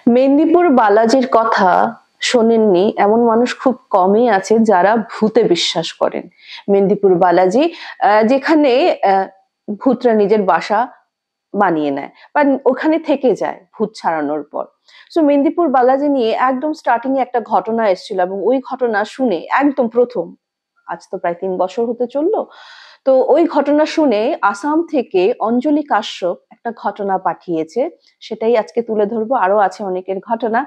মেদিনীপুর বালাজির কথা শোনেননি এমন মানুষ খুব কমই আছে যারা ভূতে বিশ্বাস করেন। মেদিনীপুর বালাজি যেখানে ভূতরা নিজের বাসা বানিয়ে নেয় বা ওখানে থেকে যায় ভূত ছাড়ানোর পর। সো মেদিনীপুর বালাজি নিয়ে একদম স্টার্টিং এ একটা ঘটনা এসেছিল এবং ওই ঘটনা শুনে একদম প্রথম, আজ তো প্রায় ৩ বছর হতে চললো, তো ওই ঘটনা শুনে আসাম থেকে অঞ্জলি কাশ্যপ একটা ঘটনা পাঠিয়েছে, সেটাই আজকে তুলে ধরবো। আরো আছে অনেকের ঘটনা।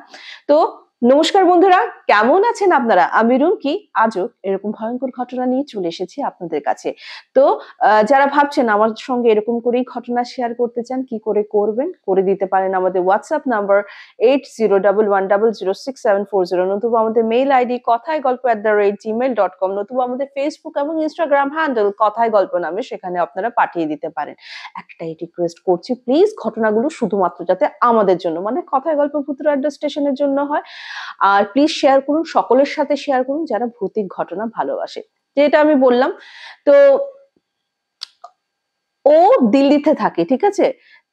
তো নমস্কার বন্ধুরা, কেমন আছেন আপনারা? আমি রুমকি আজও এরকম ভয়ঙ্কর ঘটনা নিয়ে চলে এসেছি আপনাদের কাছে। তো যারা ভাবছেন আমার সঙ্গে এরকম করেই ঘটনা শেয়ার করতে চান, কি করে করবেন? করে দিতে পারেন আমাদের হোয়াটসঅ্যাপ নাম্বার 8011006740, নতুবা আমাদের মেইল আইডি কথায় গল্প @gmail.com, নতুবা আমাদের ফেসবুক এবং ইনস্টাগ্রাম হ্যান্ডেল কথায় গল্প নামে, সেখানে আপনারা পাঠিয়ে দিতে পারেন। একটাই রিকোয়েস্ট করছি, প্লিজ ঘটনাগুলো শুধুমাত্র যাতে আমাদের জন্য, মানে কথায় গল্প ভূতুর আড্ডা স্টেশনের জন্য হয়। আর প্লিজ শেয়ার করুন, সকলের সাথে শেয়ার করুন যারা ভৌতিক ঘটনা ভালোবাসে। যেটা আমি বললাম, তো ও দিল্লিতে থাকে, ঠিক আছে?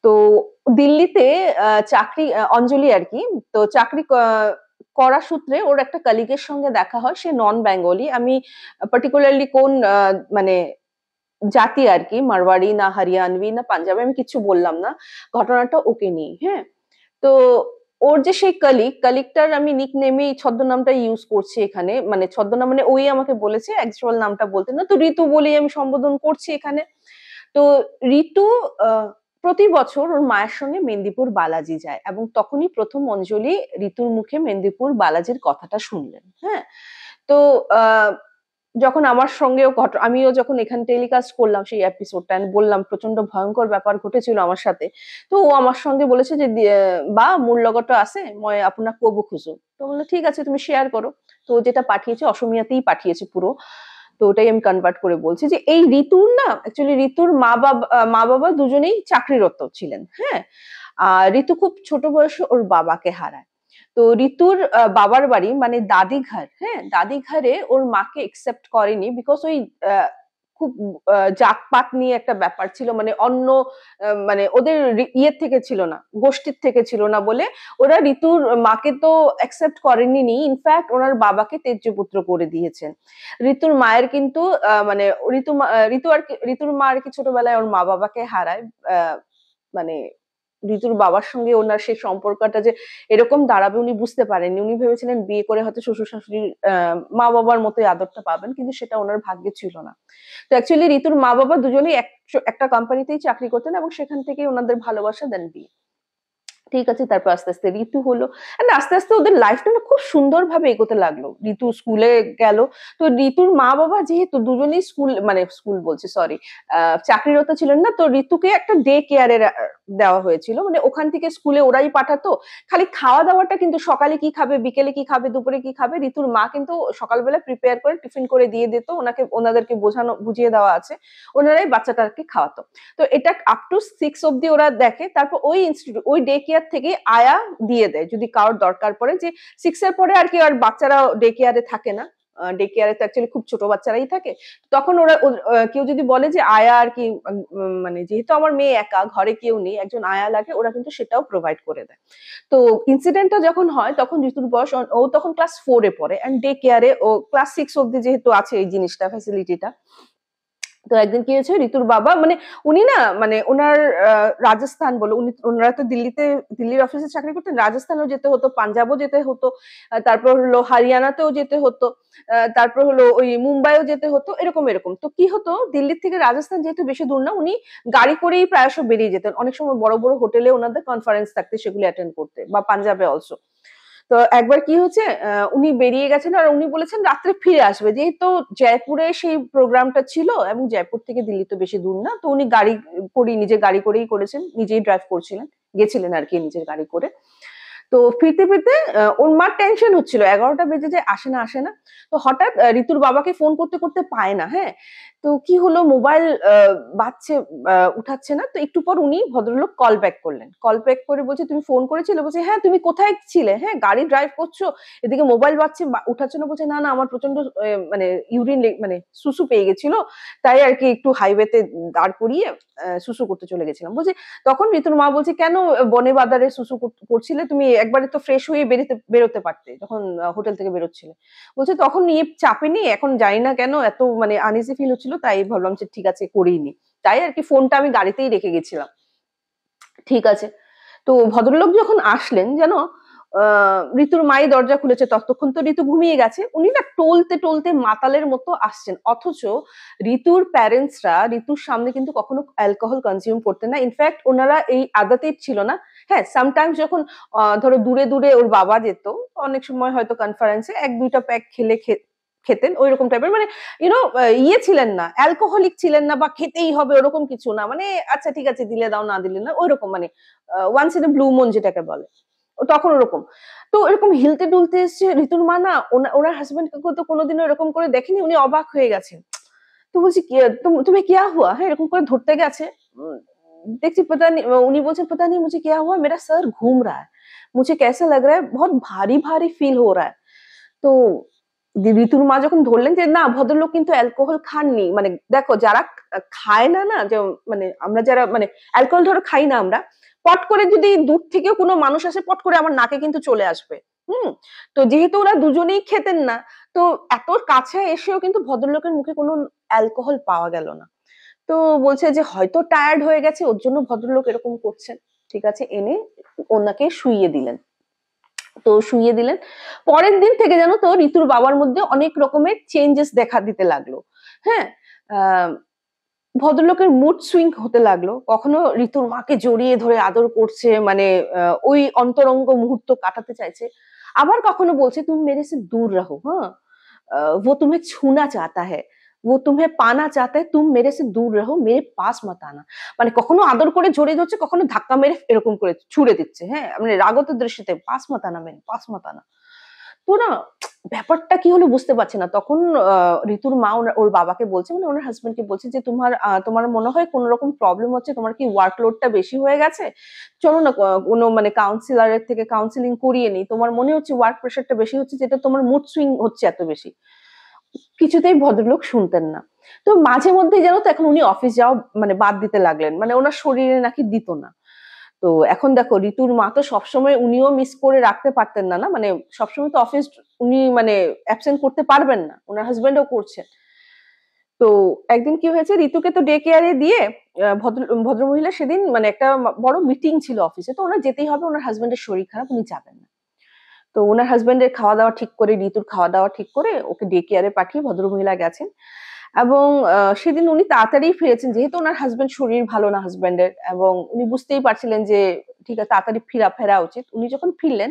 তো দিল্লিতে চাকরি, অঞ্জলি আরকি। তো চাকরি করার সূত্রে ওর একটা কলিগের সঙ্গে দেখা হয়। সে নন বেঙ্গলি। আমি পার্টিকুলারলি কোন মানে জাতি আরকি, মারওয়াড়ি না হরিয়ানভি না পাঞ্জাবি আমি কিচ্ছু বললাম না। ঘটনাটা ওকে নিয়ে, হ্যাঁ? তো ওর যে সেই কলিগটার আমি নিকনেমেই ছদ্মনামটা ইউজ করছি এখানে। মানে ছদ্মনাম মানে ওই আমাকে বলেছে অ্যাকচুয়াল নামটা বলতে না। তো ঋতু বলেই আমি সম্বোধন করছি এখানে। তো ঋতু আ প্রতি বছর ওর মায়ের সঙ্গে মেদিনীপুর বালাজি যায় এবং তখনই ১ম অঞ্জলি ঋতুর মুখে মেদিনীপুর বালাজির কথাটা শুনলেন। হ্যাঁ? তো আ যখন আমার সঙ্গেও আমিও যখন এখানে টেলিকাস্ট করলাম সেই এপিসোডটা, আমি বললাম প্রচন্ড ভয়ঙ্কর ব্যাপার ঘটেছিল আমার সাথে। তো ও আমার সঙ্গে বলেছে যে "বা মোৰ লগত আছে, মই আপোনাক ক'ব খোজো।" তো বললাম ঠিক আছে তুমি শেয়ার করো। তো ও যেটা পাঠিয়েছে অসমীয়াতেই পাঠিয়েছে পুরো। তো ওটাই আমি কনভার্ট করে বলছি যে এই ঋতুর না অ্যাকচুয়ালি ঋতুর মা-বাবা দুজনেই চাকরিরত ছিলেন। হ্যাঁ? ঋতু খুব ছোট বয়সে ওর বাবাকে হারায়। তো ঋতুর বাবার বাড়ি মানে দাদিঘর, হ্যাঁ? দাদিঘরে ওর মাকে একসেপ্ট করেনি বিকজ ওই আ খুব জাতপাত নিয়ে একটা ব্যাপার ছিল। মানে অন্য মানে ওদের ইয়ের থেকে ছিল না, গোষ্ঠীর থেকে ছিল না বলে ওরা ঋতুর মাকে তো একসেপ্ট করেনি। ইনফ্যাক্ট ওনার বাবাকে ত্যায্য পুত্র করে দিয়েছেন। ঋতুর মায়ের কিন্তু মানে ঋতুর মা আরকি ছোটবেলায় ওর মা-বাবাকে হারায়। আ মানে ঋতুর বাবার সঙ্গে ওনার সেই সম্পর্কটা যে এরকম দাঁড়াবে উনি বুঝতে পারেননি। উনি ভেবেছিলেন বিয়ে করে হয়তো শ্বশুর-শাশুড়ির মা-বাবার মতোই আদরটা পাবেন। কিন্তু সেটা উনার ভাগ্যে ছিল না। তো অ্যাকচুয়ালি ঋতুর মা-বাবা দুজনেই একটা কোম্পানিতেই চাকরি করতেন এবং সেখান থেকেই উনাদের ভালোবাসা দেন বিয়ে। ঠিক আছে, তারপর আস্তে, আস্তে ঋতু হলো। আস্তে, আস্তে ওদের লাইফটা না খুব সুন্দরভাবে এগোতে লাগলো। ঋতু স্কুলে গেল। তো ঋতুর মা-বাবা যেহেতু দুজনেই মানে স্কুল বলছি সরি, আ চাকরিরত ছিলেন না, তো ঋতুকে একটা ডে কেয়ার এর দেওয়া হয়েছিল। মানে ওখান থেকে স্কুলে ওরাই পাঠাতো। খালি খাওয়া-দাওয়াটা কিন্তু সকালে কি খাবে, বিকেলে কি খাবে, দুপুরে কি খাবে, ঋতুর মা কিন্তু সকালবেলা প্রিপেয়ার করে টিফিন করে দিয়ে দিত। ওনাদেরকে বুঝিয়ে দেওয়া আছে। ওনারাই বাচ্চাটাকে খাওয়াতো। তো এটা আপ টু 6 অব্দি ওরা দেখে। তারপর ওই ডে কেয়ার থেকে আয়া দিয়ে দেয়। যদি কারোর দরকার পড়ে যে 6 এর পরে আর কি আর বাচ্চারা ডে কেয়ারে থাকে না। ডে কেয়ারে তো অ্যাকচুয়ালি খুব ছোট বাচ্চারাই থাকে। তখন ওরা কেউ যদি বলে যে আয়া আর কি মানে যেহেতু আমার মেয়ে একা, ঘরে কেউ নেই, একজন আয়া লাগে, ওরা কিন্তু সেটাও প্রোভাইড করে দেয়। তো ইনসিডেন্টটা যখন হয় তখন ঋতুর বয়স ও তখন ক্লাস 4 এ পড়ে অ্যান্ড ডে কেয়ারে ও ক্লাস 6 অব্দি যেহেতু আছে এই জিনিসটা ফ্যাসিলিটিটা। তো একদিন কি হয়েছে ঋতুর বাবা মানে উনি না মানে উনার রাজস্থান বলে উনারা তো দিল্লির অফিসে চাকরি করতেন। রাজস্থানেও যেতে হতো, পাঞ্জাবও যেতে হতো। তারপর হলো হরিয়ানাতেও যেতে হতো। তারপর হলো ওই মুম্বাইও যেতে হতো। এরকম। তো কি হতো দিল্লি থেকে রাজস্থান যেহেতু বেশি দূর না, উনি গাড়ি করেই প্রায়শ বেরিয়ে যেতেন। অনেক সময় বড় হোটেলে উনাদের কনফারেন্স থাকতে সেগুলো অ্যাটেন্ড করতে বা পাঞ্জাবে অলসো। তো একবার কি হয়েছে উনি বেরিয়ে গেছেন আর উনি বলেছেন রাত্রে ফিরে আসবে। যেহেতু জয়পুরে সেই প্রোগ্রামটা ছিল এবং জয়পুর থেকে দিল্লি তো বেশি দূর না। তো উনি নিজের গাড়ি করেই করেছেন। নিজেই ড্রাইভ করছিলেন। গেছিলেন আরকি নিজের গাড়ি করে। তো ফিরতে ওর মার টেনশন হচ্ছিল। ১১টা বেজে যায়, আসে না। তো হঠাৎ ঋতুর বাবাকে ফোন করতে পায় না, হ্যাঁ? তো কি হলো, মোবাইল বাজছে, উঠাচ্ছে না। তো একটু পর উনি ভদ্রলোক কল ব্যাক করলেন। কল ব্যাক করে বলছে, "তুমি ফোন করেছিলে?" বলছে, "হ্যাঁ, তুমি কোথায় ছিলে? হ্যাঁ, গাড়ি ড্রাইভ করছো, এদিকে মোবাইল বাজছে, উঠাচ্ছ না।" বলছে, "না, না, আমার প্রচন্ড মানে ইউরিন মানে সুসু পেয়ে গেছিল। তাই আরকি একটু হাইওয়েতে দাঁড় করিয়ে সুসু করতে চলে গেছিলাম।" বলছে, তখন ঋতুর মা বলছে, "কেন বনে বাদারে সুসু করছিলে? তুমি একবারে তো ফ্রেশ হয়ে বেরোতে পারতে যখন হোটেল থেকে বেরোচ্ছিলে।" বলছে, "তখন নিয়ে চাপেনি। এখন জানি না কেন এত মানে আনইজি ফিল হচ্ছিল, তাই ভাবলাম যে ঠিক আছে করেই নিই। তাই আরকি ফোনটা আমি গাড়িতেই রেখে গেছিলাম।" ঠিক আছে। তো ভদ্রলোক যখন আসলেন যেন আ ঋতুর মাই দরজা খুলেছে, ততক্ষণ তো ঋতু ঘুমিয়ে গেছে। উনি না টলতে, টলতে মাতালের মতো আসছেন। অথচ ঋতুর প্যারেন্টস রা ঋতুর সামনে কিন্তু কখনো অ্যালকোহল কনজিউম করতেন না। ইনফেক্ট উনারা এই আদতেই ছিল না। হ্যাঁ, সামটাইমস যখন ধরো দূরে, দূরে ওর বাবা যেত, অনেক সময় হয়তো কনফারেন্স এ ১-২ টা প্যাক খেতেন ঐরকম টাইপের। মানে ইউ নো ইয়ে ছিলেন না, অ্যালকোহলিক ছিলেন না বা খেতেই হবে ওরকম কিছু না। মানে আচ্ছা ঠিক আছে দিলে দাও, না দিলে না, ঐরকম মানে once in a blue moon যেটাকে বলে। তখন ওরকম। তো এরকম হিলতে-ডুলতে এসছে ঋতুর মা না ওনার হাসব্যান্ড কে তো কোনদিনও এরকম করে দেখেনি। উনি অবাক হয়ে গেছেন। তো বলছি, "কি तुम्हें क्या हुआ?" হ্যাঁ, এরকম করে ধরতে গেছে। উম দেখছি पता नहीं, উনি বলছেন, "पता नहीं मुझे क्या हुआ, मेरा सर घूम रहा है। मुझे कैसा लग रहा है, बहुत भारी-भारी फील हो रहा है।" তো ঋতুর মা যখন ধরলেন যে না ভদ্রলোক কিন্তু অ্যালকোহল খাননি। মানে দেখো যারা খায় না, না যে মানে আমরা যারা মানে অ্যালকোহল ধরো খাই না আমরা। পট করে যদি দূর থেকেও কোনো মানুষ আসে পট করে আমার নাকে কিন্তু চলে আসবে। হুম? তো যেহেতু ওরা দুজনেই খেতেন না, তো এত কাছে এসেও কিন্তু ভদ্রলোকের মুখে কোনো অ্যালকোহল পাওয়া গেল না। তো বলছে যে হয়তো টায়ার্ড হয়ে গেছে ওর জন্য ভদ্রলোক এরকম করছেন। ঠিক আছে, এনে ওনাকে শুইয়ে দিলেন। তো শুইয়ে দিলেন। পরের দিন থেকে জানো তো ঋতুর বাবার মধ্যে অনেক রকমের চেঞ্জেস দেখা দিতে লাগলো। হ্যাঁ? আ ভদ্রলোকের মুড সুইং হতে লাগলো। কখনো ঋতুর মাকে জড়িয়ে ধরে আদর করছে, মানে ওই অন্তরঙ্গ মুহূর্ত কাটাতে চাইছে। আবার কখনো বলছে, "तुम मेरे से दूर रहो, हाँ? वो तुम्हें छूना चाहता है, वो तुम्हें पाना चाहता है, तुम मेरे से दूर रहो, मेरे पास मत आना।" মানে কখনো আদর করে জড়িয়ে ধরছে, কখনো ধাক্কা মেরে এরকম করে ছুড়ে দিচ্ছে। হ্যাঁ? মানে রাগত দৃষ্টিতে, "পাস মত আনা মেরে, পাস মত আনা।" তো না ব্যাপারটা কি হলো বুঝতে পারছি না। তখন ঋতুর মা ওর বাবাকে বলছে, মানে ওনার হাসব্যান্ড কে বলছে যে, তোমার মনে হয় কোন রকম প্রবলেম হচ্ছে? তোমার কি ওয়ার্কলোড টা বেশি হয়ে গেছে? চলো না কোনো মানে কাউন্সিলর এর থেকে কাউন্সেলিং করিয়ে নিই। তোমার মনে হচ্ছে ওয়ার্ক প্রেশার টা বেশি হচ্ছে যেটা তোমার মুড সুইং হচ্ছে এত বেশি।" কিছুতেই ভদ্রলোক শুনতেন না। তো মাঝে মধ্যেই জানো তো এখন উনি অফিস যাওয়া মানে বাদ দিতে লাগলেন। মানে উনার শরীরে নাকি দিত না। তো এখন দেখো ঋতুর মা তো সবসময় উনিও মিস করে রাখতে পারতেন না, না? মানে সবসময় তো অফিস উনি মানে অ্যাবসেন্ট করতে পারবেন না। উনার হাসব্যান্ড ও করছেন। তো একদিন কি হয়েছে, ঋতুকে তো ডে কেয়ার এ দিয়ে ভদ্রমহিলা সেদিন মানে একটা বড় মিটিং ছিল অফিসে। তো উনার যেতেই হবে, উনার হাসব্যান্ড এর শরীর খারাপ, উনি যাবেন না। তো উনার হাসব্যান্ড এর খাওয়া-দাওয়া ঠিক করে, ঋতুর খাওয়া-দাওয়া ঠিক করে ওকে ডে কেয়ার এ পাঠিয়ে ভদ্রমহিলা গেছেন। এবং সেদিন উনি তাড়াতাড়ি ফিরেছেন। যেহেতু উনার হাসব্যান্ড শরীর ভালো না হাসব্যান্ডের, এবং উনি বুঝতেই পারছিলেন যে ঠিক আছে তাড়াতাড়ি ফেরা উচিত। উনি যখন ফিরলেন,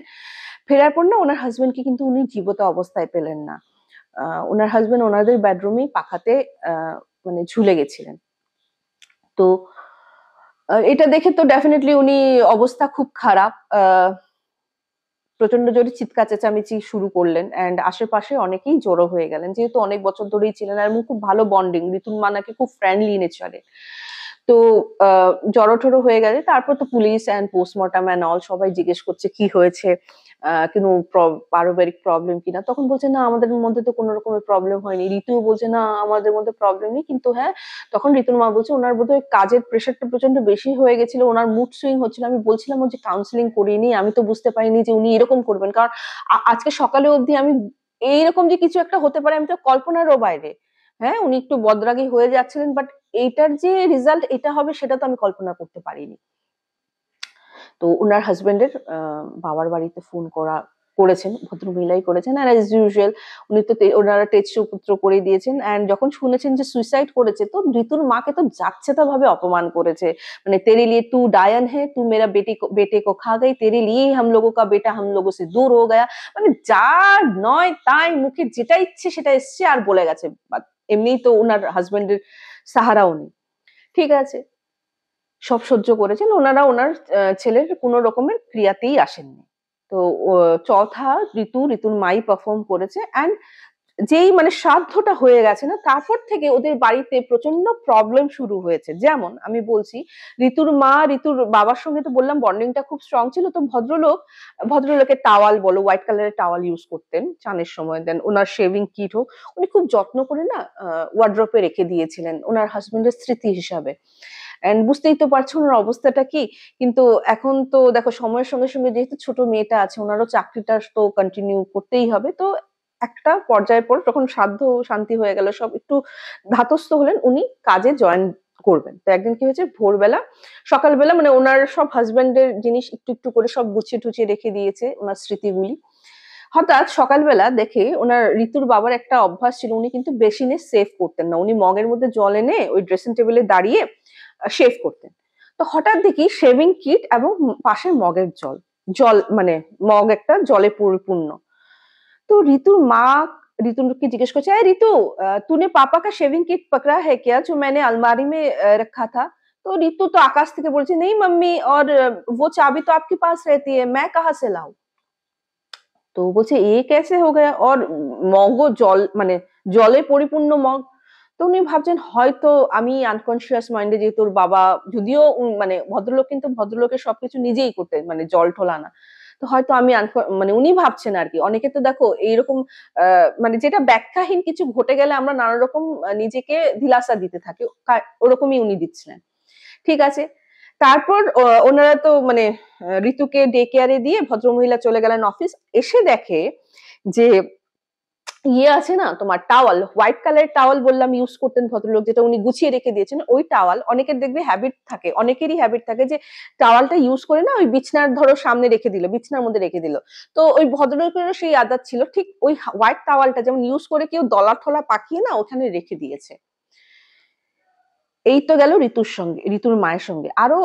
ফেরার পর না উনার হাসব্যান্ডকে কিন্তু উনি জীবিত অবস্থায় পেলেন না। আ উনার হাসব্যান্ড উনাদের বেডরুমেই পাখাতে আ মানে ঝুলে গেছিলেন। তো এটা দেখে তো ডেফিনিটলি উনি অবস্থা খুব খারাপ। প্রচন্ড জোরে চিৎকার চেঁচামেচি শুরু করলেন অ্যান্ড আশেপাশে অনেকেই জড়ো হয়ে গেলেন। যেহেতু অনেক বছর ধরেই ছিলেন এবং খুব ভালো বন্ডিং। ঋতুর মা নাকি খুব ফ্রেন্ডলি নেচারের। তো আ জড়ো-টড়ো হয়ে গেলে তারপর তো police and postmortem and all সবাই জিজ্ঞেস করছে কি হয়েছে? কোনো পারিবারিক প্রবলেম কিনা? তখন বলছে, "না আমাদের মধ্যে তো কোন রকমের প্রবলেম হয়নি।" ঋতুও বলছে, "না আমাদের মধ্যে প্রবলেম নেই। কিন্তু হ্যাঁ" তখন ঋতুর মা বলছে, "উনার বোধহয় কাজের প্রেশারটা প্রচন্ড বেশি হয়ে গেছিল। উনার মুড সুইং হচ্ছিল। আমি বলছিলাম ও যে কাউন্সেলিং করিয়ে নিই। আমি তো বুঝতে পারিনি যে উনি এরকম করবেন।" কারণ আজকে সকালে অবধি আমি এইরকম যে কিছু একটা হতে পারে আমি তো কল্পনারও বাইরে। হ্যাঁ, উনি একটু বদরাগী হয়ে যাচ্ছিলেন বাট এইটার যে রেজাল্ট এটা হবে সেটা তো আমি কল্পনা করতে পারিনি। তো উনার হাসব্যান্ডের বাবার বাড়িতে ফোন করেছেন, ভদ্রমহিলাই করেছেন। আর অ্যাজ ইউজুয়াল উনি তো উনারা টেজসুপুত্র করে দিয়েছেন। অ্যান্ড যখন শুনেছেন যে সুইসাইড করেছে তো ঋতুর মাকে তো যাচ্ছেতাভাবে অপমান করেছে। মানে "तेरे लिए तू डायन है, तू मेरा बेटे को खा गई, तेरे लिए ही हम लोगों का बेटा हम लोगों से दूर हो गया।" মানে যা নয় তাই মুখে যেটা ইচ্ছে সেটা এসছে আর বলে গেছে। এমনিই তো উনার হাসব্যান্ডের সাহারাও নেই। ঠিক আছে। সব সহ্য করেছেন। উনারা উনার ছেলের কোন রকমের ক্রিয়াতেই আসেননি। তো ও চৌথা ঋতুর মাই পারফর্ম করেছে অ্যান্ড যেই মানে শ্রাদ্ধটা হয়ে গেছে না, তারপর থেকে ওদের বাড়িতে প্রচন্ড প্রবলেম শুরু হয়েছে। যেমন আমি বলছি, ঋতুর মা, ঋতুর বাবার সঙ্গে তো বললাম বন্ডিংটা খুব স্ট্রং ছিল। তো ভদ্রলোকের টাওয়াল বলো, হোয়াইট কালারের টাওয়াল ইউজ করতেন চানের সময়। দেন উনার শেভিং কিট হোক, উনি খুব যত্ন করে না ওয়ার্ড্রোবে রেখে দিয়েছিলেন উনার হাসব্যান্ডের স্মৃতি হিসাবে। অ্যান্ড বুঝতেই তো পারছো ওনার অবস্থাটা কি। কিন্তু এখন তো দেখো সময়ের সঙ্গে সঙ্গে যেহেতু ছোট মেয়েটা আছে, ওনারও চাকরিটা তো কন্টিনিউ করতেই হবে। তো একটা পর্যায়ের পর যখন সাধ্য শান্তি হয়ে গেল, সব একটু ধাতস্থ হলেন, উনি কাজে জয়েন করবেন। তো একদিন কি হয়েছে, ভোরবেলা সকালবেলা মানে ওনার সব হাসব্যান্ডের জিনিস একটু একটু করে সব গুছিয়ে টুছিয়ে রেখে দিয়েছে, ওনার স্মৃতিগুলি। হঠাৎ সকালবেলা দেখে ওনার ঋতুর বাবার একটা অভ্যাস ছিল, উনি কিন্তু বেসিনে সেভ করতেন না। উনি মগের মধ্যে জল এনে ওই ড্রেসিং টেবিলে দাঁড়িয়ে শেভ করতেন। তো হঠাৎ দেখি শেভিং কিট এবং পাশে মগের জল মানে মগ একটা জলে পরিপূর্ণ। তো ঋতুকে জিজ্ঞেস করছে, "এই ঋতু, तूने पापा का शेविंग किट पकड़ा है क्या जो मैंने अलमारी में रखा था?" तो ঋতু তো আকাশ থেকে বলছে, "नहीं मम्मी, और वो चाबी तो आपके पास रहती है, मैं कहाँ से लाऊं?" তো বলছে, "এ कैसे हो गया?" और মগও মানে জলে পরিপূর্ণ মগ। তো উনি ভাবছেন হয়তো আমি আনকনসিয়াস মাইন্ডে, যেহেতু ওর বাবা যদিও মানে ভদ্রলোক, কিন্তু ভদ্রলোকের সবকিছু নিজেই করতেন, মানে জল-টল আনা। তো হয়তো আমি মানে উনি ভাবছেন আরকি। অনেকে তো দেখো এইরকম মানে যেটা ব্যাখ্যাহীন কিছু ঘটে গেলে আমরা নানা রকম নিজেকে দিলাসা দিতে থাকি। ওরকমই উনি দিচ্ছিলেন। ঠিক আছে। তারপর ওনারা তো মানে ঋতুকে ডে কেয়ারে দিয়ে ভদ্রমহিলা চলে গেলেন অফিস। এসে দেখে যে ইয়ে আছে না তোমার টাওয়াল, হোয়াইট কালারের টাওয়াল বললাম ইউজ করতেন ভদ্রলোক, যেটা উনি গুছিয়ে রেখে দিয়েছেন। ওই টাওয়াল অনেকের দেখবে হ্যাবিট থাকে, অনেকেরই হ্যাবিট থাকে যে টাওয়ালটা ইউজ করে না ওই বিছনার ধরো সামনে রেখে দিল, বিছনার মধ্যে রেখে দিল। তো ওই ভদ্রলোকেরও সেই আদত ছিল। ঠিক ওই হোয়াইট টাওয়ালটা যেমন ইউজ করে কেউ দলা-টলা পাকিয়ে না ওখানে রেখে দিয়েছে। এই তো গেল ঋতুর মায়ের সঙ্গে। আরো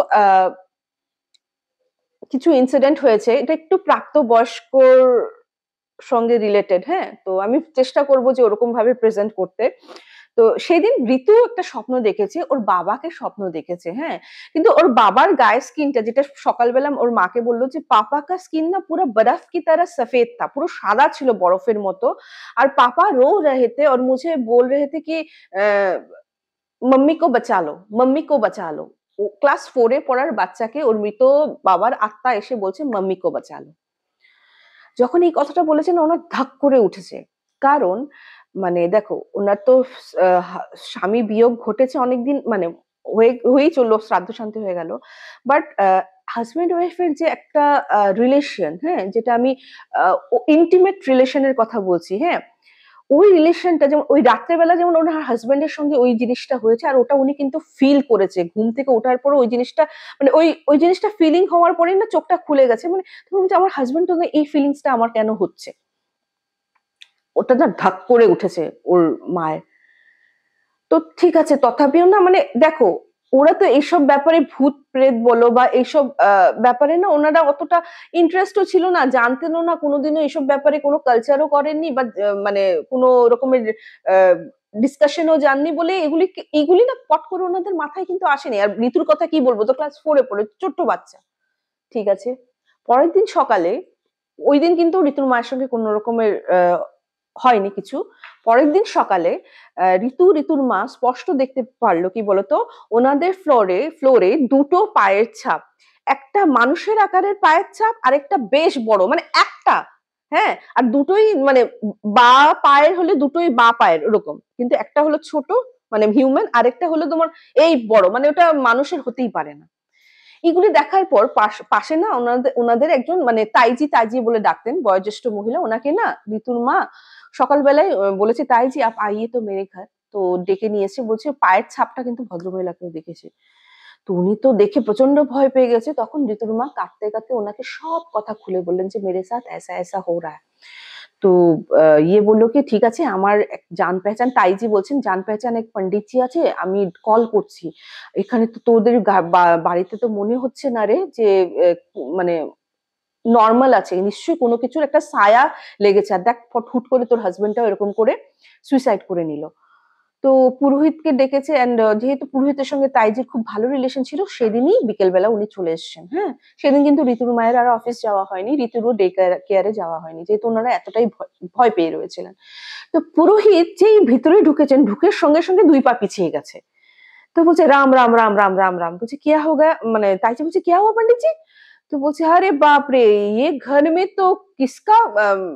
কিছু ইনসিডেন্ট হয়েছে। এটা একটু প্রাপ্তবয়স্কর সঙ্গে রিলেটেড, হ্যাঁ? তো আমি চেষ্টা করব যে ওরকম ভাবে প্রেজেন্ট করতে। তো সেদিন ঋতু একটা স্বপ্ন দেখেছে, ওর বাবাকে স্বপ্ন দেখেছে, হ্যাঁ? কিন্তু ওর বাবার গায়ের স্কিনটা, যেটা সকালবেলা ওর মাকে বলল যে, "পাপা কা স্কিন না পুরা বরফ কি तरह सफेद था।" পুরো সাদা ছিল বরফের মতো। আর পাপা रो रहे थे और मुझे बोल रहे थे कि अ, "मम्मी को बचा लो, मम्मी को बचा लो।" ও ক্লাস 4 এ পড়ার বাচ্চাকে ওর মৃত বাবার আত্মা এসে বলছে, "মাম্মি কো বাঁচা লো।" যখন এই কথাটা বলেছেন ওনার ধাক করে উঠেছে। কারণ মানে দেখো উনার তো স্বামী বিয়োগ ঘটেছে অনেকদিন, মানে হয়েই চলল, শ্রাদ্ধ-শান্তি হয়ে গেল। বাট হাসব্যান্ড ওয়াইফ এর যে একটা রিলেশন, হ্যাঁ? যেটা আমি ইন্টিমেট রিলেশন এর কথা বলছি, হ্যাঁ? ওই রিলেশনটা যেমন ওই রাত্রে বেলা যেমন ওনার হাসব্যান্ডের সঙ্গে ওই জিনিসটা হয়েছে, আর ওটা উনি কিন্তু ফিল করেছে। ঘুম থেকে ওঠার পরে ওই জিনিসটা মানে ওই জিনিসটা ফিলিং হওয়ার পরেই না চোখটা খুলে গেছে। মানে তখন বলছে, আমার হাসব্যান্ড তো এই ফিলিংসটা আমার কেন হচ্ছে? ওটা না ধাক করে উঠেছে ওর মায়ের। তো ঠিক আছে, তথাপিও না মানে দেখো, ওরা তো এইসব ব্যাপারে ভূত-প্রেত বলো বা এইসব ব্যাপারে না ওনারা অতটা ইন্টারেস্টও ছিল না, জানতেনও না, কোনদিনও এসব ব্যাপারে কোন কালচারও করেননি বা মানে কোন রকমের আ ডিসকাশন ও যাননি বলে এগুলি না পট করে ওনাদের মাথায় কিন্তু আসেনি। আর ঋতুর কথা কি বলবো, তো ক্লাস 4 এ পড়ে, ছোট্ট বাচ্চা। ঠিক আছে? পরের দিন সকালে, ঐদিন কিন্তু ঋতুর মায়ের সঙ্গে কোন রকমের হয়নি কিছু। পরের দিন সকালে ঋতুর মা স্পষ্ট দেখতে পারল কি বলতো? ওনাদের ফ্লোরে ২ টো পায়ের ছাপ। একটা মানুষের আকারের পায়ের ছাপ, আরেকটা বেশ বড়। মানে একটা, হ্যাঁ? আর দুটোই মানে পায়ের হলে দুটোই পায়ের ওরকম। কিন্তু একটা হলো ছোট মানে হিউম্যান, আরেকটা হলো তোমার এই বড়। মানে ওটা মানুষের হতেই পারে না। এগুলি দেখার পর পাশে না উনাদের একজন মানে তাইজি বলে ডাকতেন, বয়োজ্যেষ্ঠ মহিলা। উনাকে না ঋতুর মা সকালবেলায় বলেছে, "তাইজি আপ আইয়ে তো মেরে ঘর।" তো ডেকে নিয়ে এসে বলছে পায়ের ছাপটা কিন্তু ভদ্রমহিলাকেও দেখেছে। তো উনি তো দেখে প্রচন্ড ভয় পেয়ে গেছে। তখন ঋতুর মা কাঁদতে উনাকে সব কথা খুলে বললেন যে, "মেরে সাথ ऐसा हो रहा है।" তো ইয়ে বলল কি, "ঠিক আছে, আমার এক জান পেহচান", তাইজি বলছেন, "জান পেহচান এক পন্ডিতজি আছে, আমি কল করছি। এখানে তো তোদের বাড়িতে তো মনে হচ্ছে না রে যে মানে নরমাল আছে। নিশ্চয়ই কোন কিছুর একটা ছায়া লেগেছে। আর দেখ হুট করে তোর হাসব্যান্ডটাও এরকম করে সুইসাইড করে নিল।" তো পুরোহিতকে ডেকেছে এন্ড যেহেতু পুরোহিতের সঙ্গে তাইজির খুব ভালো রিলেশন ছিল, সেদিনই বিকেলবেলা উনি চলে এসেছেন। হ্যাঁ? সেদিন কিন্তু ঋতুর মায়ের আর অফিস যাওয়া হয়নি, ঋতুরও ডে কেয়ারে যাওয়া হয়নি। যেহেতু উনারা এতটাই ভয় পেয়ে রয়েছিলেন। তো পুরোহিত যেই ভিতরে ঢুকেছেন, ঢুকের সঙ্গে, সঙ্গে ২ পা পিছিয়ে গেছে। तो बोलছে राम राम राम राम राम राम बोलছে क्या हो गया মানে ताईजी बोलছে क्या हुआ पंडित जी तो बोलছে अरे बाप रे ये घर में तो किसका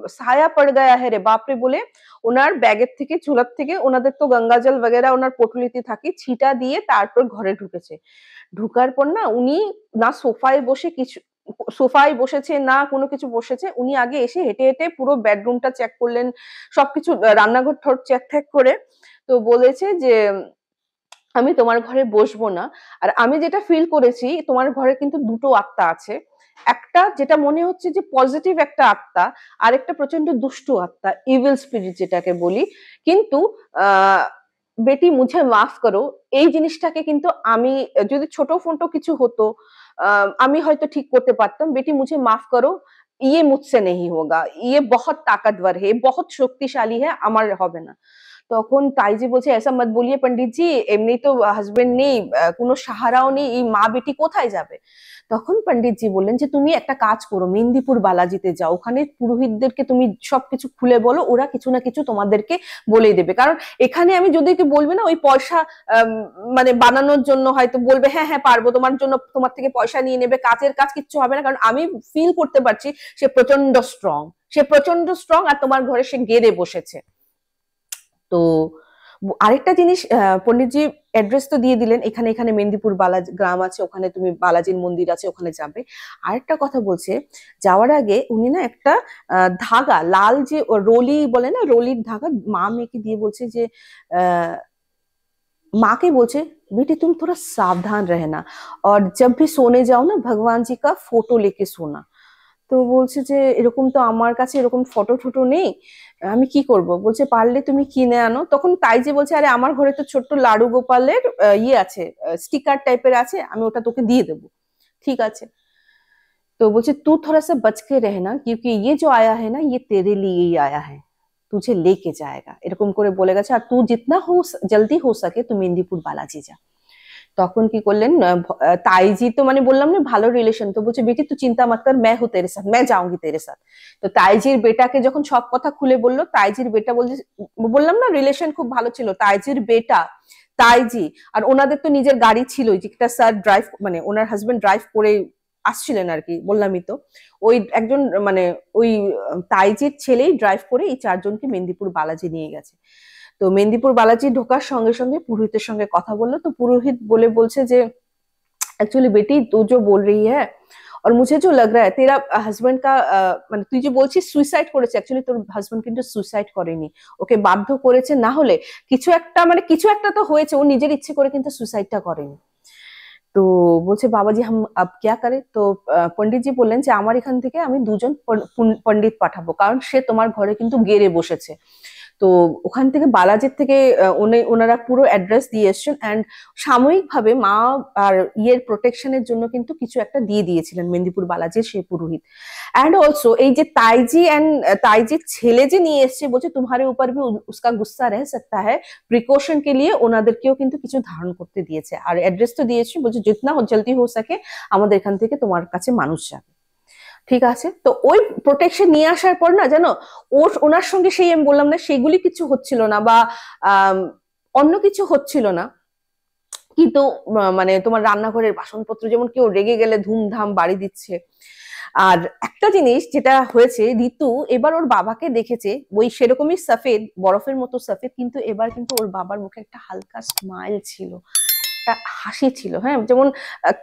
साया पड़ गया है रे बाप रे বলে ওনার ব্যাগের থেকে ঝোলার থেকে ওনাদের তো গঙ্গা জল वगैरह ওনার পটুলিতে থাকে ছিটা দিয়ে তারপর ঘরে ঢুকেছে ঢুকার পর না উনি না সোফায় বসে কিছু সোফায় বসেছে না কোনো কিছু বসেছে উনি আগে এসে হেঁটে হেঁটে পুরো বেডরুমটা চেক করলেন সবকিছু রান্নাঘর ঠর চেক ঠেক করে তো বলেছে যে আমি তোমার ঘরে বসবো না। আর আমি যেটা ফিল করেছি তোমার ঘরে কিন্তু ২ টো আত্মা আছে। একটা যেটা মনে হচ্ছে যে পজিটিভ একটা আত্মা, আরেকটা প্রচন্ড দুষ্ট আত্মা, ইভিল স্পিরিট যেটাকে বলি। কিন্তু আ বেটি মুঝে মাফ করো এই জিনিসটাকে কিন্তু আমি যদি ছোট-ফোঁটো কিছু হতো আ আমি হয়তো ঠিক করতে পারতাম। বেটি মুঝে মাফ করো, ইয়ে মুঝসে নেহি হোগা। ইয়ে বহুত তাকতवर है, बहुत শক্তিশালী है, আমার হবে না। তখন তাইজি বলছে, "ऐसा मत बोलिए पंडित जी, এমনি তো হাসব্যান্ড নেই, কোনো সাহারাও নেই, এই মা-বেটি কোথায় যাবে?" তখন পন্ডিতজি বললেন যে, "তুমি একটা কাজ করো, মেহেন্দিপুর বালাজিতে যাও। ওখানে পুরোহিতদেরকে তুমি সবকিছু খুলে বলো, ওরা কিছু না কিছু তোমাদেরকে বলেই দেবে।" কারণ এখানে আমি যদি ওকে বলবে না ওই পয়সা আম মানে বানানোর জন্য হয়তো বলবে, "হ্যাঁ, হ্যাঁ পারবো।" তোমার জন্য তোমার থেকে পয়সা নিয়ে নেবে, কাজের কাজ কিচ্ছু হবে না। কারণ আমি ফিল করতে পারছি সে প্রচন্ড স্ট্রং। সে প্রচন্ড স্ট্রং আর তোমার ঘরে সে গেড়ে বসেছে। তো আরেকটা জিনিস পন্ডিতজি অ্যাড্রেস তো দিয়ে দিলেন এখানে এখানে মেহেন্দিপুর বালাজি গ্রাম আছে ওখানে তুমি বালাজির মন্দির আছে ওখানে যাবে আরেকটা কথা বলছে যাওয়ার আগে উনি না একটা ধাগা লাল যে রোলি বলে না রোলির ধাগা মা মেয়েকে দিয়ে বলছে যে আহ माँ के बोलছে बेटी तुम थोड़ा सावधान रहना और जब भी सोने जाओ ना भगवान जी का फोटो लेके सोना তো বলছে যে এরকম তো আমার কাছে এরকম ফটো টটো নেই আমি কি করব বলছে পারলে তুমি কিনে আনো তখন তাই যে বলছে আরে আমার ঘরে তো ছোট্ট লাডু গোপালের ইয়ে আছে স্টিকার টাইপের আছে আমি ওটা তোকে দিয়ে দেবো ঠিক আছে तो बोलছে तू थोड़ा सा बच के रहना क्योंकि ये जो आया है ना ये तेरे लिए ही आया है तुझे लेके जाएगा এরকম করে বলে গেছে আর তুই जितना हो जल्दी हो सके তুই মেহেন্দিপুর বালাজি যা তখন কি করলেন তাইজি তো মানে বললাম না ভালো রিলেশন তো বলছে বেটি তুই চিন্তা মত কর मैं हूं तेरे साथ मैं जाऊंगी तेरे साथ তো তাইজির বেটাকে যখন সব কথা খুলে বললো তাইজির বেটা বলছে বললাম না রিলেশন খুব ভালো ছিল তাইজির বেটা তাইজি আর ওনাদের তো নিজের গাড়ি ছিল যেটা স্যার ড্রাইভ মানে ওনার হাজবেন্ড ড্রাইভ করে আসছিলেন আর কি বললামই তো ওই একজন মানে ওই তাইজির ছেলেই ড্রাইভ করে এই চারজনকে মেহেন্দিপুর বালাজি নিয়ে গেছে তো মেহেন্দিপুর বালাজি ঢোকার সঙ্গে সঙ্গে পুরোহিতের সঙ্গে কথা বললো তো পুরোহিত বলছে যে एक्चुअली बेटी तू जो बोल रही है और मुझे जो लग रहा है तेरा हस्बैंड का মানে তুই যে বলছিস সুইসাইড করেছে অ্যাকচুয়ালি তোর হাজবেন্ড কিন্তু সুইসাইড করেনি ওকে বাধ্য করেছে না হলে কিছু একটা তো হয়েছে ও নিজের ইচ্ছে করে কিন্তু সুইসাইডটা করেনি তো বলছে বাবাজি হাম আব क्या करे তো পণ্ডিতজি বললেন যে আমার এখান থেকে আমি দুজন পণ্ডিত পাঠাবো কারণ সে তোমার ঘরে কিন্তু গেড়ে বসেছে তো ওখান থেকে বালাজির থেকে ওনারা পুরো অ্যাড্রেস দিয়ে এসছেন অ্যান্ড সাময়িকভাবে মা আর ইয়ের প্রোটেকশনের জন্য কিন্তু কিছু একটা দিয়ে দিয়েছিলেন মেহেন্দিপুর বালাজির সেই পুরোহিত অ্যান্ড অলসো এই যে তাইজির ছেলে যে নিয়ে এসছে বলছে তোমারে উপর ভি উসকা গুসা রহ সকতা হ্যায় প্রিকশন কে লিয়ে ওনাদেরকেও কিন্তু কিছু ধারণ করতে দিয়েছে আর অ্যাড্রেস তো দিয়েছে বলছে জিতনা জলদি হো সকে আমাদের এখান থেকে তোমার কাছে মানুষ যাবে ঠিক আছে তো ওই প্রোটেকশন নিয়ে আসার পর না জানো ওনার সঙ্গে সেই আমি বললাম না সেগুলি কিছু হচ্ছিল না বা অন্য কিছু হচ্ছিল না কিন্তু মানে তোমার রান্নাঘরের বাসনপত্র যেমন কেউ রেগে গেলে ধুমধাম বাড়ি দিচ্ছে আর একটা জিনিস যেটা হয়েছে ঋতু এবার ওর বাবাকে দেখেছে ওই সেরকমই সফেদ বরফের মতো সফেদ কিন্তু এবার কিন্তু ওর বাবার মুখে একটা হালকা স্মাইল ছিল একটা হাসি ছিল হ্যাঁ যেমন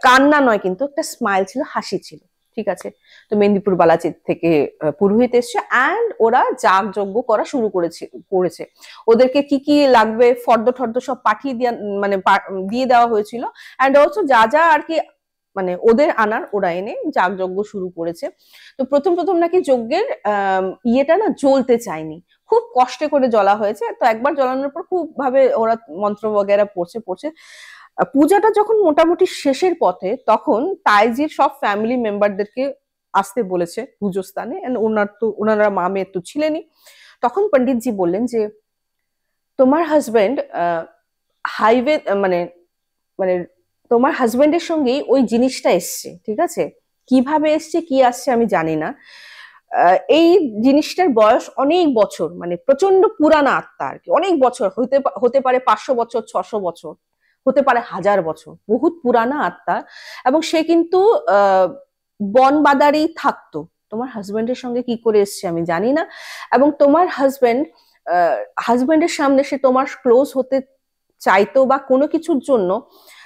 কান্না নয় কিন্তু একটা স্মাইল ছিল হাসি ছিল ঠিক আছে তো মেহেন্দিপুর বালাজি থেকে পুরোহিত এসছে অ্যান্ড ওরা যাগযজ্ঞ করা শুরু করেছে ওদেরকে কি কি লাগবে ফর্দ ঠর্দ সব পাঠিয়ে মানে দিয়ে দেওয়া হয়েছিল অ্যান্ড অলসো যা যা আর কি মানে ওদের আনার ওরা এনে যাগযজ্ঞ শুরু করেছে তো প্রথম নাকি যজ্ঞের ইয়েটা না জ্বলতে চায়নি খুব কষ্টে করে জ্বলা হয়েছে তো একবার জ্বলানোর পর খুব ভাবে ওরা মন্ত্র বগেরা পড়ছে পূজাটা যখন মোটামুটি শেষের পথে তখন তাইজির সব ফ্যামিলি মেম্বারদেরকে আসতে বলেছে পুজো স্থানে ওনারা মা মেয়ে তো ছিলেনই তখন পণ্ডিতজি বললেন যে তোমার হাজবেন্ড হাইওয়ে মানে মানে তোমার হাজবেন্ডের সঙ্গেই ওই জিনিসটা এসছে, ঠিক আছে? কিভাবে এসছে কি আসছে আমি জানি না। এই জিনিসটার বয়স অনেক বছর, মানে প্রচন্ড পুরানা আত্মা আর কি, অনেক বছর হতে পারে 500 বছর, 600 বছর, হতে পারে 1000 বছর, বহুত পুরানা আত্মা। এবং সে কিন্তু বনবাদারেই থাকতো। তোমার হাজবেন্ডের সঙ্গে কি করে এসছে আমি জানি না। এবং তোমার হাজবেন্ডের সামনে সে তোমার ক্লোজ হতে চাইতো বা কোনো কিছুর জন্য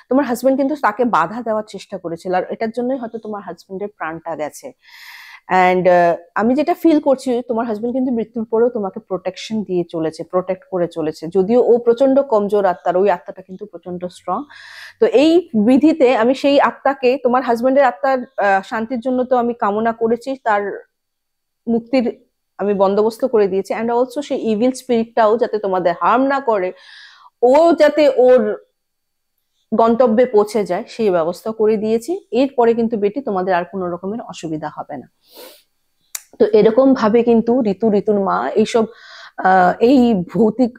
তোমার হাজবেন্ড কিন্তু তাকে বাধা দেওয়ার চেষ্টা করেছিল, আর এটার জন্যই হয়তো তোমার হাজবেন্ডের প্রাণটা গেছে। অ্যান্ড আমি যেটা ফিল করছি, তোমার হাজবেন্ড কিন্তু মৃত্যুর পরেও তোমাকে প্রোটেকশন দিয়ে চলেছে, প্রোটেক্ট করে চলেছে, যদিও ও প্রচন্ড কমজোর আত্মার, ওই আত্মাটা কিন্তু প্রচন্ড স্ট্রং। তো এই বিধিতে আমি সেই আত্মাকে, তোমার হাজবেন্ডের আত্মার শান্তির জন্য তো আমি কামনা করেছি, তার মুক্তির আমি বন্দোবস্ত করে দিয়েছি। অ্যান্ড অলসো সেই ইভিল স্পিরিটটাও যাতে তোমাদের হার্ম না করে, ও যাতে ওর গন্তব্যে পৌঁছে যায় সেই ব্যবস্থা করে দিয়েছি। এরপরে কিন্তু বেটি তোমাদের আর কোনো রকমের অসুবিধা হবে না। তো এরকম ভাবে কিন্তু ঋতুর মা এইসব এই ভৌতিক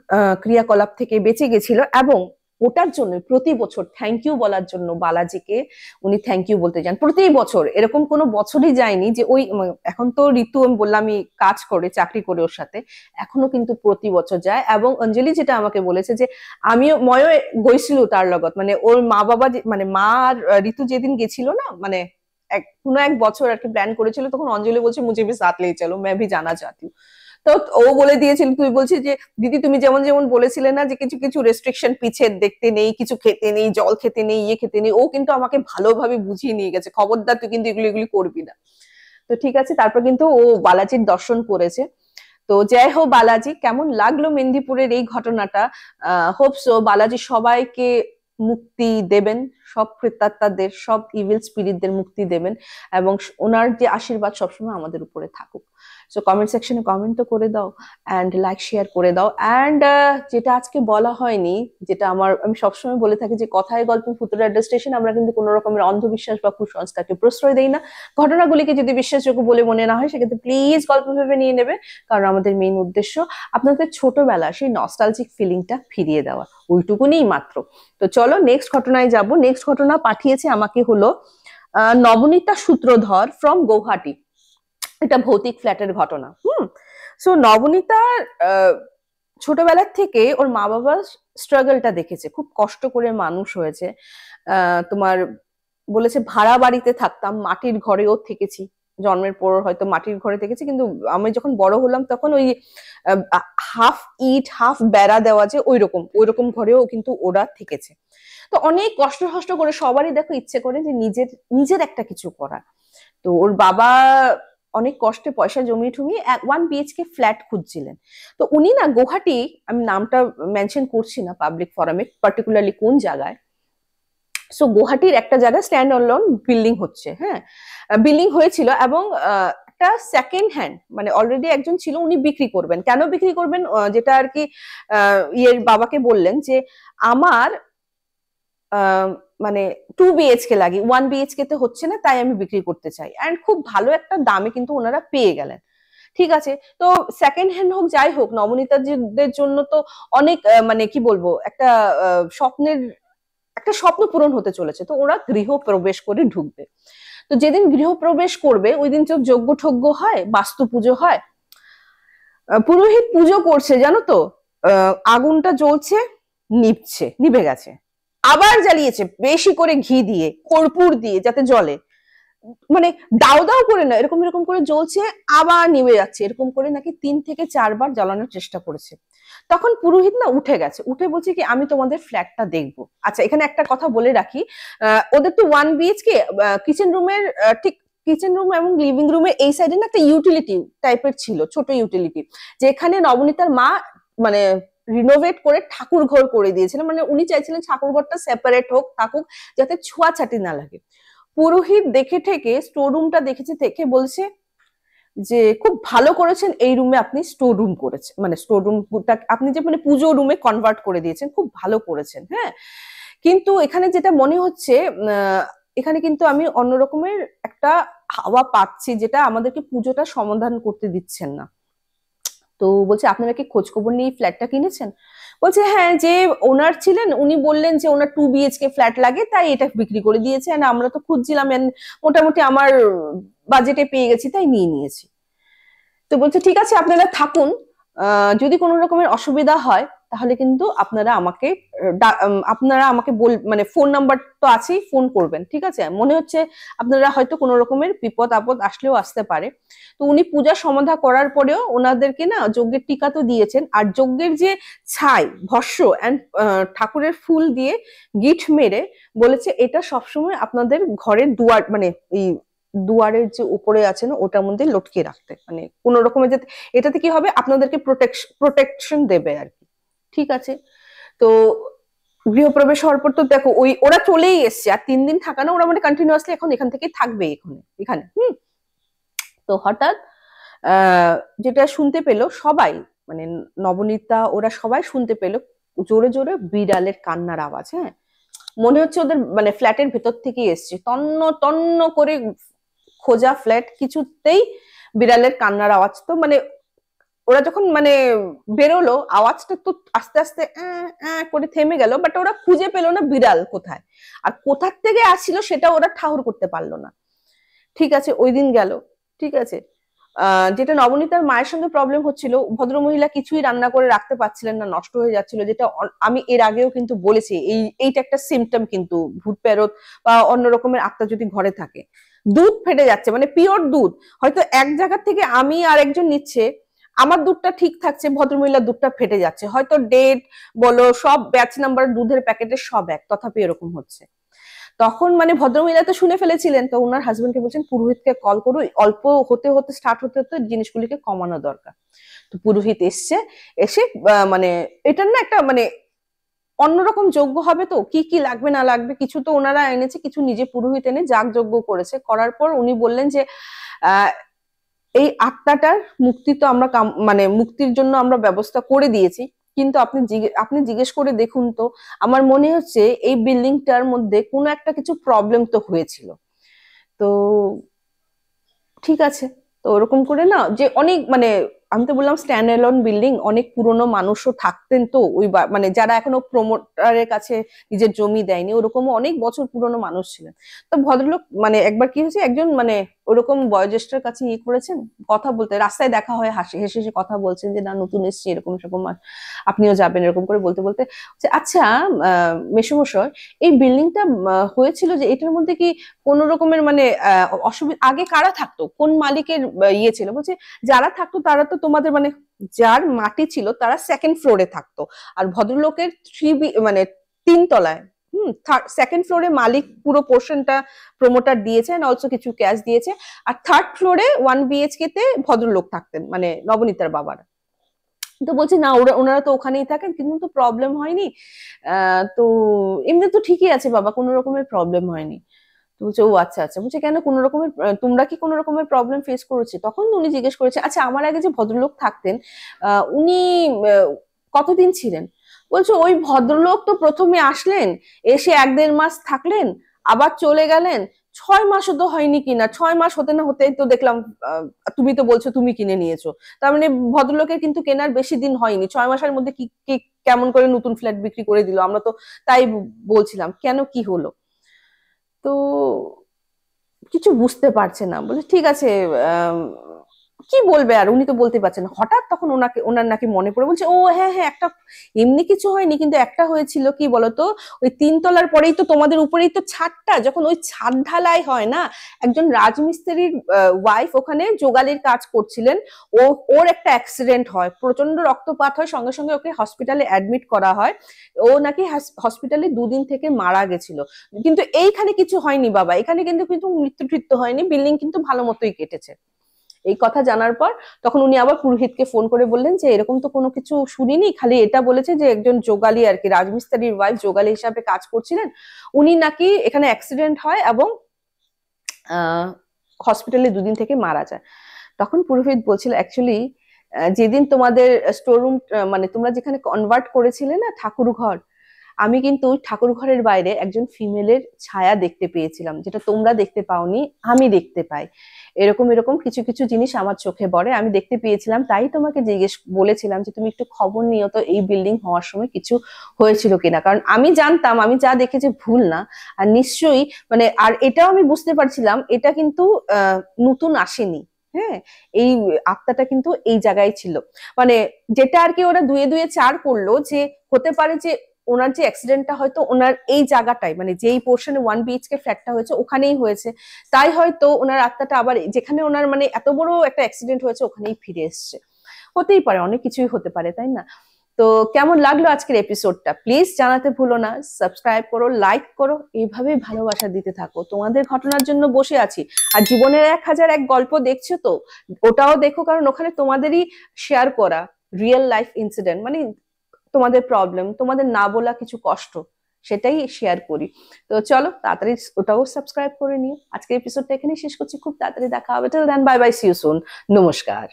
ক্রিয়াকলাপ থেকে বেঁচে গেছিল। এবং ওটার জন্য প্রতি বছর থ্যাংক ইউ বলার জন্য বালাজিকে উনি থ্যাংক ইউ বলতে যান প্রতি বছর। এরকম কোনো বছরই যায়নি যে ওই এখন তো ঋতু আমি বললাম আমি কাজ করে চাকরি করে ওর সাথে, এখনো কিন্তু প্রতি বছর যায়। এবং অঞ্জলি যেটা আমাকে বলেছে যে আমিও ময়ও গইছিল তার লগত, মানে ওর মা বাবা মানে মা আর ঋতু যেদিন গেছিল না, মানে কোনো এক বছর আর কি প্ল্যান করেছিল, তখন অঞ্জলি বলছে মুঝে ভি সাথ লে চলো, मैं भी जाना चाहती हूँ। তো ও বলে দিয়েছিল, তুই বলছিস যে দিদি তুমি যেমন যেমন বলেছিলে না যে কিছু কিছু রেস্ট্রিকশন পিছে দেখতে নেই, কিছু খেতে নেই, জল খেতে নেই, ইয়ে খেতে নেই, ও কিন্তু আমাকে ভালোভাবে বুঝিয়ে নিয়ে গেছে, খবরদার তুই কিন্তু এগুলো এগুলি করবি না। তো ঠিক আছে, তারপর কিন্তু ও বালাজির দর্শন করেছে। তো জয় হো বালাজি। কেমন লাগলো মেদিনীপুরের এই ঘটনাটা? হোপসো বালাজি সবাইকে মুক্তি দেবেন, সব প্রেতাত্মাদের, সব ইভিল স্পিরিটদের মুক্তি দেবেন, এবং ওনার যে আশীর্বাদ সবসময় আমাদের উপরে থাকুক। সো কমেন্ট সেকশনে কমেন্ট তো করে দাও, অ্যান্ড লাইক শেয়ার করে দাও। অ্যান্ড যেটা আজকে বলা হয়নি, যেটা আমি সবসময় বলে থাকি যে কথায় গল্প ফুতুর অ্যাড্রেস স্টেশন, আমরা কিন্তু কোনো রকমের অন্ধবিশ্বাস বা কুসংস্কারকে প্রশ্রয় দেই না। ঘটনাগুলিকে যদি বিশ্বাসযোগ্য বলে মনে না হয় সেক্ষেত্রে প্লিজ গল্প ভেবে নিয়ে নেবে, কারণ আমাদের মেইন উদ্দেশ্য আপনাদের ছোটবেলা সেই নস্টালজিক ফিলিংটা ফিরিয়ে দেওয়া, ওইটুকুনি মাত্র। তো চলো নেক্সট ঘটনায় যাব। নেক্সট ঘটনা পাঠিয়েছে আমাকে হলো নবনীতা সূত্রধর ফ্রম গৌহাটি। এটা ভৌতিক ফ্ল্যাটের ঘটনা। সো নবনীতার ছোটবেলার থেকে ওর মা বাবার স্ট্রাগলটা দেখেছে, খুব কষ্ট করে মানুষ হয়েছে। তোমার বলেছে ভাড়া বাড়িতে থাকতাম, মাটির ঘরেও থেকেছি, জন্মের পর হয়তো মাটির ঘরে থেকেছি, কিন্তু আমি যখন বড় হলাম তখন ওই হাফ ইট হাফ বেড়া দেওয়া যে ওইরকম ঘরেও কিন্তু ওরা থেকেছে। তো অনেক কষ্ট করে সবারই দেখো ইচ্ছে করে যে নিজের নিজের একটা কিছু করা। তো ওর বাবা অনেক কষ্টে পয়সা জমিয়ে ঠুমিয়ে 1 BHK ফ্ল্যাট খুঁজছিলেন। তো উনি না গুয়াহাটি, আমি নামটা মেনশন করছি না পাবলিক ফোরামে পার্টিকুলারলি কোন জায়গায়, সো গুয়াহাটির একটা জায়গায় স্ট্যান্ড অলোন বিল্ডিং হচ্ছে, হ্যাঁ বিল্ডিং হয়েছিল। এবং একটা সেকেন্ড হ্যান্ড, মানে অলরেডি একজন ছিল উনি বিক্রি করবেন। কেন বিক্রি করবেন, যেটা আর কি ইয়ের বাবাকে বললেন যে আমার মানে 2 BHK লাগে, 1 BHK তে হচ্ছে না, তাই আমি বিক্রি করতে চাই। অ্যান্ড খুব ভালো একটা দামে কিন্তু ওনারা পেয়ে গেলেন। ঠিক আছে, তো সেকেন্ড হ্যান্ড হোক যাই হোক, নবনীতাদের জন্য তো অনেক মানে কি বলবো, একটা স্বপ্ন পূরণ হতে চলেছে। তো ওরা গৃহ প্রবেশ করে ঢুকবে। তো যেদিন গৃহ প্রবেশ করবে ওই দিন তো যজ্ঞ ঠজ্ঞ হয়, বাস্তু পুজো হয়। পুরোহিত পুজো করছে জানো তো, আগুনটা জ্বলছে, নিভে গেছে, আবার জ্বালিয়েছে বেশি করে ঘি দিয়ে, কর্পূর দিয়ে, যাতে জ্বলে, মানে দাও দাও করে না, এরকম এরকম করে জ্বলছে, আবার নিভে যাচ্ছে, এরকম করে নাকি 3 থেকে 4 বার জ্বালানোর চেষ্টা করেছে। তখন পুরোহিত না উঠে গেছে, উঠে বলছে কি আমি তোমাদের ফ্ল্যাটটা দেখবো। আচ্ছা এখানে একটা কথা বলে রাখি, ওদের তো 1 BHK, কিচেন রুমের ঠিক কিচেন রুম এবং লিভিং রুমের এই সাইডে না একটা ইউটিলিটি টাইপের ছিল, ছোট ইউটিলিটি, যেখানে নবনীতার মা মানে রিনোভেট করে ঠাকুর ঘর করে দিয়েছিলেন। মানে উনি চাইছিলেন ঠাকুর ঘরটা সেপারেট হোক, থাকুক, যাতে ছোঁয়াছাটি না লাগে। পুরোহিত দেখে ঠেকে স্টোর রুমটা দেখেছে, দেখে বলছে যে খুব ভালো করেছেন, এই রুমে আপনি স্টোর রুম করেছেন, মানে স্টোর রুমটা আপনি যে মানে পুজো রুমে কনভার্ট করে দিয়েছেন, খুব ভালো করেছেন। হ্যাঁ, কিন্তু এখানে যেটা মনে হচ্ছে, এখানে কিন্তু আমি অন্য রকমের একটা হাওয়া পাচ্ছি, যেটা আমাদেরকে পুজোটা সমাধান করতে দিচ্ছেন না। তো বলছে আপনারা কি খোঁজ খবর নিয়ে ফ্ল্যাটটা কিনেছেন? বলছে হ্যাঁ, যে ওনার ছিলেন উনি বললেন যে ওনার 2 BHK ফ্ল্যাট লাগে, তাই এটা বিক্রি করে দিয়েছে, and আমরা তো খুঁজছিলাম and মোটামুটি আমার বাজেটে পেয়ে গেছি তাই নিয়ে নিয়েছি। তো বলছে ঠিক আছে আপনারা থাকুন, যদি কোনো রকমের অসুবিধা হয় তাহলে কিন্তু আপনারা আমাকে মানে ফোন নাম্বার তো আছেই, ফোন করবেন, ঠিক আছে? মনে হচ্ছে আপনারা হয়তো কোনো রকমের বিপদ আপদ আসলেও আসতে পারে। তো উনি পূজা সমাধা করার পরেও ওনাদেরকে না যজ্ঞের টিকা তো দিয়েছেন, আর যজ্ঞের যে ছাই ভস্য অ্যান্ড ঠাকুরের ফুল দিয়ে গিট মেরে বলেছে এটা সবসময় আপনাদের ঘরের দুয়ার মানে এই দুয়ারের যে উপরে আছে না ওটার মধ্যে লটকে রাখতে, মানে কোনো রকমের যাতে এটাতে কি হবে আপনাদেরকে প্রোটেকশন দেবে আর কি। ঠিক আছে। তো গৃহপ্রবেশ হওয়ার পর তো দেখো ওরা চলেই এসছে, আর 3 দিন থাকা না, ওরা মানে কন্টিনিউয়াসলি এখন এখান থেকেই থাকবে এখানে তো হঠাৎ যেটা শুনতে পেলো সবাই, মানে নবনীতা ওরা সবাই শুনতে পেলো জোরে জোরে বিড়ালের কান্নার আওয়াজ। হ্যাঁ, মনে হচ্ছে ওদের মানে ফ্ল্যাটের ভেতর থেকে এসছে, তন্ন তন্ন করে খোঁজা ফ্ল্যাট, কিছুতেই বিড়ালের কান্নার আওয়াজ। তো মানে ওরা যখন মানে বেরোলো আওয়াজটা তো আস্তে আস্তে করে থেমে গেল, বাট ওরা খুঁজে পেলো না বিড়াল কোথায়, আর কোথার থেকে আসছিল সেটা ওরা ঠাউর করতে পারলো না। ঠিক আছে, ওই দিন গেল। ঠিক আছে, যেটা নবনীতার মায়ের সঙ্গে প্রবলেম হচ্ছিল, ভদ্রমহিলা কিছুই রান্না করে রাখতে পারছিলেন না, নষ্ট হয়ে যাচ্ছিল, যেটা আমি এর আগেও কিন্তু বলেছি এইটা একটা সিমটম কিন্তু ভূত প্রেরত বা অন্য রকমের আত্মা যদি ঘরে থাকে। দুধ ফেটে যাচ্ছে, মানে পিওর দুধ, হয়তো এক জায়গা থেকে আমি আর একজন নিচ্ছে, আমার দুধটা ঠিক থাকছে, ভদ্রমহিলার দুধটা ফেটে যাচ্ছে, হয়তো ডেট বলো সব ব্যাচ নাম্বার দুধের প্যাকেটে সব এক, তথাপি এরকম হচ্ছে। তখন মানে ভদ্রমহিলা তো শুনে ফেলেছিলেন, তো ওনার হাজবেন্ডকে বলছেন পুরোহিতকে কল করো, অল্প হতে হতে স্টার্ট হতে হতে জিনিসগুলিকে কমানো দরকার। তো পুরোহিত এসে মানে এটার না একটা মানে অন্যরকম যজ্ঞ হবে, তো কি কি লাগবে না লাগবে কিছু তো ওনারা এনেছে, কিছু নিজে পুরোহিত এনে যাগ যজ্ঞ করেছে। করার পর উনি বললেন যে এই আত্মাটার মুক্তি তো আমরা মানে মুক্তির জন্য আমরা ব্যবস্থা করে দিয়েছি, কিন্তু আপনি জিজ্ঞেস করে দেখুন তো, আমার মনে হচ্ছে এই বিল্ডিংটার মধ্যে কোনো একটা কিছু প্রবলেম তো হয়েছিল। তো ঠিক আছে, তো ওরকম করে না যে অনেক মানে আমি তো বললাম স্ট্যান্ড অ্যালোন বিল্ডিং, অনেক পুরনো মানুষও থাকতেন তো ওই মানে যারা এখনো প্রমোটারের কাছে নিজের জমি দেয়নি, ওরকমও অনেক বছর পুরনো মানুষ ছিলেন। তো ভদ্রলোক মানে একবার কি হয়েছে, একজন মানে ওরকম বয়োজ্যেষ্ঠের কাছে করেছেন কথা বলতে, রাস্তায় দেখা হয় হেসে হেসে কথা বলছেন যে না নতুন এসছি এরকম সেরকম, আপনিও যাবেন এরকম করে বলতে বলতে, আচ্ছা মেসোমশাই এই বিল্ডিংটা হয়েছিল যে এটার মধ্যে কি কোন রকমের মানে অসুবিধা, আগে কারা থাকতো, কোন মালিকের ছিল? বলছে যারা থাকতো তারা তো তোমাদের মানে যার মাটি ছিল তারা 2nd ফ্লোরে থাকতো, আর ভদ্রলোকের 3 মানে 3 তলায়, সেকেন্ড ফ্লোরে মালিক পুরো পোর্শনটা প্রমোটার দিয়েছে, অলসো কিছু ক্যাশ দিয়েছে, আর 3rd ফ্লোরে 1 BHK তে ভদ্রলোক থাকতেন মানে নবনীতার বাবার। তো বলছে না ওনারা তো ওখানেই থাকেন, কিন্তু তো প্রবলেম হয়নি। তো এমনি তো ঠিকই আছে বাবা, কোনো রকমের প্রবলেম হয়নি। তো বলছে ও আচ্ছা আচ্ছা, বলছে কেন কোনো রকমের তোমরা কি কোনো রকমের প্রবলেম ফেস করেছে? তখন উনি জিজ্ঞেস করেছে আচ্ছা আমার আগে যে ভদ্রলোক থাকতেন উনি কতদিন ছিলেন? বলছে ওই ভদ্রলোক তো প্রথমে আসলেন, এসে 1-1.5 মাস থাকলেন, আবার চলে গেলেন, 6 মাসও তো হয়নি কিনা, 6 মাস হতে না হতেই তো দেখলাম তুমি তো বলছো তুমি কিনে নিয়েছো, তার মানে ভদ্রলোকের কিন্তু কেনার বেশি দিন হয়নি, 6 মাসের মধ্যে কি কেমন করে নতুন ফ্ল্যাট বিক্রি করে দিল, আমরা তো তাই বলছিলাম কেন কি হলো? তো কিছু বুঝতে পারছে না, বলে ঠিক আছে কি বলবে, আর উনি তো বলতে পারছেন না। হঠাৎ তখন ওনার নাকি মনে পড়ে, বলছে ও হ্যাঁ হ্যাঁ একটা এমনি কিছু হয়নি, কিন্তু একটা হয়েছিল কি বলতো, ওই 3 তলার পরেই তো তোমাদের উপরেই তো ছাদটা, যখন ওই ছাদ ঢালাই হয় না, একজন রাজমিস্ত্রির ওয়াইফ ওখানে যোগালির কাজ করছিলেন, ওর একটা অ্যাক্সিডেন্ট হয়, প্রচন্ড রক্তপাত হয়, সঙ্গে সঙ্গে ওকে হসপিটালে অ্যাডমিট করা হয়, ও নাকি হসপিটালে 2 দিন থেকে মারা গেছিল। কিন্তু এইখানে কিছু হয়নি বাবা, এখানে কিন্তু কিন্তু মৃত্যু হয়নি, বিল্ডিং কিন্তু ভালো মতোই কেটেছে। এই কথা জানার পর তখন উনি আবার পুরোহিতকে ফোন করে বললেন যে এরকম তো কোনো কিছু শুনিনি, খালি এটা বলেছে যে একজন যোগালী আর কি, রাজমিস্ত্রির ওয়াইফ যোগালী হিসাবে কাজ করছিলেন, উনি নাকি এখানে অ্যাক্সিডেন্ট হয় এবং হসপিটালে 2 দিন থেকে মারা যায়। তখন পুরোহিত বলছিল অ্যাকচুয়ালি যেদিন তোমাদের স্টোররুম মানে তোমরা যেখানে কনভার্ট করেছিলে না ঠাকুর ঘর, আমি কিন্তু ওই ঠাকুর ঘরের বাইরে একজন ফিমেলের ছায়া দেখতে পেয়েছিলাম, যেটা তোমরা দেখতে পাওনি, আমি দেখতে পাই। এরকম এরকম কিছু কিছু জিনিস আমার চোখে পড়ে, আমি দেখতে পেয়েছিলাম, তাই তোমাকে বলেছিলাম যে তুমি একটু খবর নিও তো এই বিল্ডিং হওয়ার সময় কিছু হয়েছিল কিনা, কারণ আমি জানতাম আমি যা দেখেছি ভুল না। আর নিশ্চয়ই মানে, আর এটাও আমি বুঝতে পারছিলাম এটা কিন্তু নতুন আসেনি। হ্যাঁ, এই আত্মাটা কিন্তু এই জায়গায় ছিল, মানে যেটা আর কি ওরা দুয়ে দুয়ে চার করলো যে হতে পারে যে ওনার যে অ্যাক্সিডেন্টটা হয়তো ওনার এই জায়গাটাই, মানে যেই পোর্শনে 1 BHK ফ্ল্যাটটা হয়েছে ওখানেই হয়েছে, তাই হয়তো ওনার আত্মাটা আবার যেখানে ওনার মানে এত বড় একটা অ্যাক্সিডেন্ট হয়েছে ওখানেই ফিরে এসছে। হতেই পারে, অনেক কিছুই হতে পারে, তাই না? তো কেমন লাগলো আজকের এপিসোডটা প্লিজ জানাতে ভুলো না, সাবস্ক্রাইব করো, লাইক করো, এইভাবেই ভালোবাসা দিতে থাকো। তোমাদের ঘটনার জন্য বসে আছি। আর জীবনের 1001 গল্প দেখছো তো, ওটাও দেখো, কারণ ওখানে তোমাদেরই শেয়ার করা রিয়েল লাইফ ইনসিডেন্ট, মানে তোমাদের প্রবলেম, তোমাদের না বলা কিছু কষ্ট, সেটাই শেয়ার করি। তো চলো তাড়াতাড়ি ওটাও সাবস্ক্রাইব করে নিও। আজকের এপিসোডটা এখানেই শেষ করছি, খুব তাড়াতাড়ি দেখা হবে। Till then bye bye, see you soon, নমস্কার।